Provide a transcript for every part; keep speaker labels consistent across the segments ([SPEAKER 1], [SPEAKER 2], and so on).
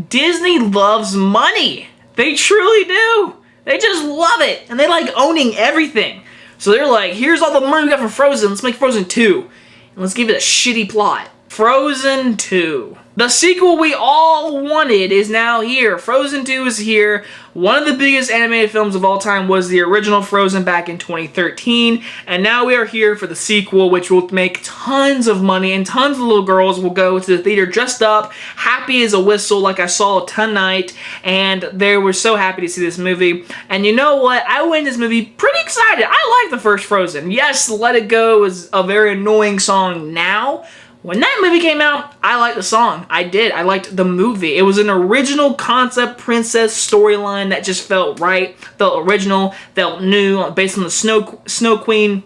[SPEAKER 1] Disney loves money. They truly do. They just love it. And they like owning everything. So they're like, here's all the money we got for Frozen. Let's make Frozen 2. And let's give it a shitty plot. Frozen 2. The sequel we all wanted is now here. Frozen 2 is here. One of the biggest animated films of all time was the original Frozen back in 2013. And now we are here for the sequel, which will make tons of money. And tons of little girls will go to the theater dressed up, happy as a whistle like I saw tonight. And they were so happy to see this movie. And you know what? I went in this movie pretty excited. I like the first Frozen. Yes, Let It Go is a very annoying song now. When that movie came out, I liked the song. I did. I liked the movie. It was an original concept princess storyline that just felt right, felt original, felt new, based on the Snow Queen.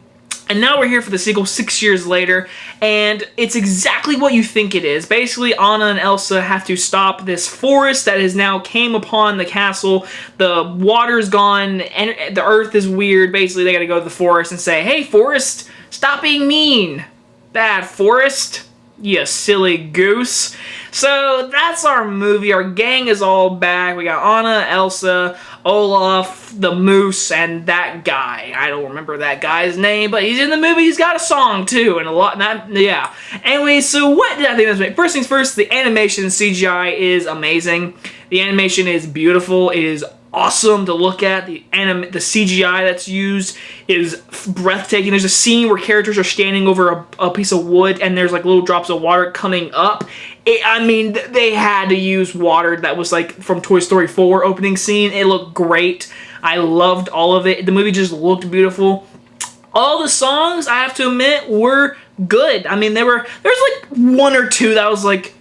[SPEAKER 1] And now we're here for the sequel 6 years later, and it's exactly what you think it is. Basically, Anna and Elsa have to stop this forest that has now came upon the castle. The water's gone, and the earth is weird. Basically, they gotta go to the forest and say, hey, forest, stop being mean. Bad forest, you silly goose. So that's our movie. Our gang is all back. We got Anna, Elsa, Olaf, the moose, and that guy. I don't remember that guy's name, but he's in the movie. He's got a song too, and a lot. Yeah. Anyway, so what did I think of this movie? First things first, the animation CGI is amazing. The animation is beautiful. It is awesome to look at. The CGI that's used is breathtaking. There's a scene where characters are standing over a piece of wood and there's like little drops of water coming up. I mean, they had to use water that was like from Toy Story 4 opening scene. It looked great. I loved all of it. The movie just looked beautiful. All the songs, I have to admit, were good. I mean, there's like one or two that was like,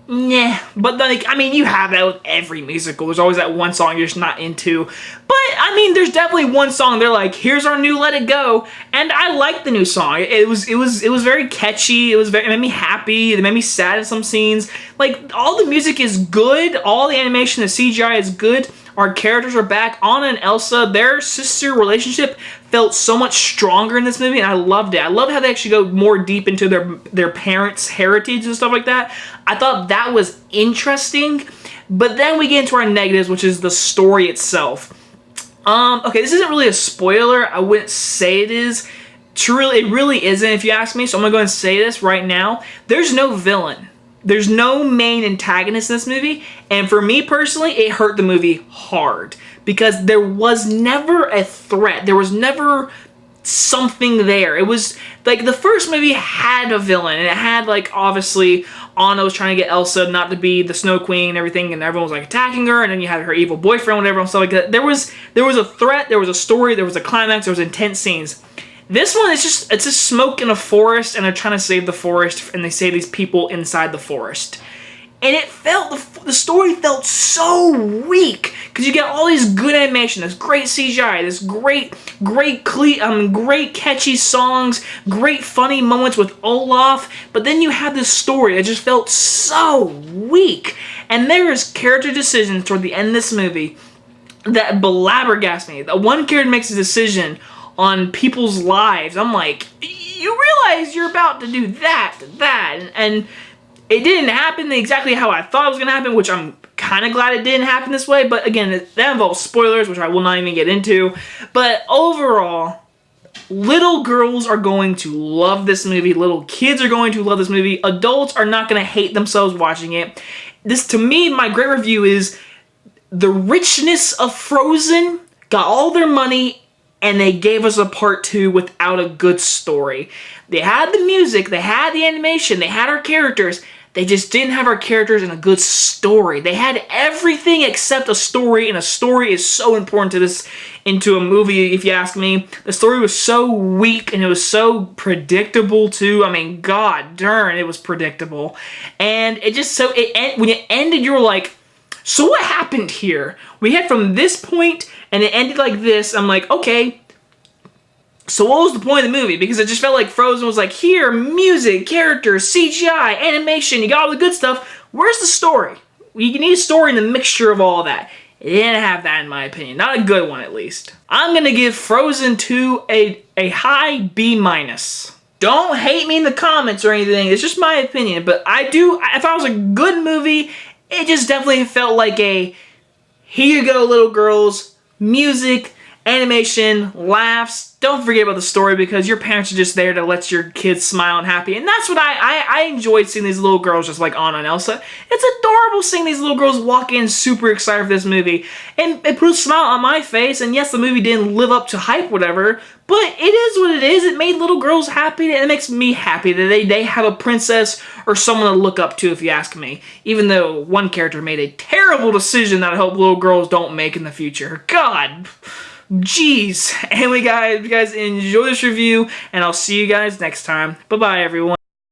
[SPEAKER 1] nah, but like, I mean, you have that with every musical. There's always that one song you're just not into. But, I mean, there's definitely one song they're like, here's our new Let It Go, and I liked the new song. It was very catchy. It made me happy. It made me sad in some scenes. Like, all the music is good. All the animation, the CGI is good. Our characters are back. Anna and Elsa, their sister relationship felt so much stronger in this movie, and I loved it. I love how they actually go more deep into their parents' heritage and stuff like that. I thought that was interesting, but then we get into our negatives, which is the story itself. Okay, this isn't really a spoiler. I wouldn't say it is. Truly, it really isn't, if you ask me, so I'm gonna go ahead and say this right now. There's no villain. There's no main antagonist in this movie, and for me personally, it hurt the movie hard because there was never a threat. There was never something there. It was like the first movie had a villain, and it had like obviously Anna was trying to get Elsa not to be the Snow Queen and everything, and everyone was like attacking her, and then you had her evil boyfriend, whatever, and stuff like that. There was a threat, there was a story, there was a climax, there was intense scenes. This one is just, it's just smoke in a forest, and they're trying to save the forest, and they save these people inside the forest. And it felt, the story felt so weak, because you get all these good animation, this great CGI, this great catchy songs, great funny moments with Olaf, but then you have this story that just felt so weak. And there is character decisions toward the end of this movie that blabbergast me. The one character makes a decision on people's lives. I'm like, you realize you're about to do that, and it didn't happen exactly how I thought it was going to happen, which I'm kind of glad it didn't happen this way, but again, that involves spoilers, which I will not even get into. But overall, little girls are going to love this movie, little kids are going to love this movie, adults are not going to hate themselves watching it. This, to me, my great review is the richness of Frozen got all their money, and they gave us a part 2 without a good story. They had the music, they had the animation, they had our characters. They just didn't have our characters in a good story. They had everything except a story, and a story is so important to this, into a movie, if you ask me. The story was so weak, and it was so predictable, too. I mean, god darn, it was predictable. And it just, so, when it ended, you were like, so what happened here? We had from this point, and it ended like this. I'm like, okay, so what was the point of the movie? Because it just felt like Frozen was like, here, music, characters, CGI, animation, you got all the good stuff. Where's the story? You need a story in the mixture of all that. It didn't have that, in my opinion. Not a good one, at least. I'm going to give Frozen 2 a high B-. Don't hate me in the comments or anything. It's just my opinion. But I do, if I was a good movie, It just definitely felt like a, here you go, little girls, music, animation, laughs. Don't forget about the story because your parents are just there to let your kids smile and happy. And that's what I enjoyed seeing these little girls just like Anna and Elsa. It's adorable seeing these little girls walk in super excited for this movie. And it put a smile on my face. And yes, the movie didn't live up to hype, whatever. But it is what it is. It made little girls happy. And it makes me happy that they have a princess or someone to look up to, if you ask me. Even though one character made a terrible decision that I hope little girls don't make in the future. God. Jeez. Anyway, guys, if you guys enjoy this review, and I'll see you guys next time. Bye-bye, everyone.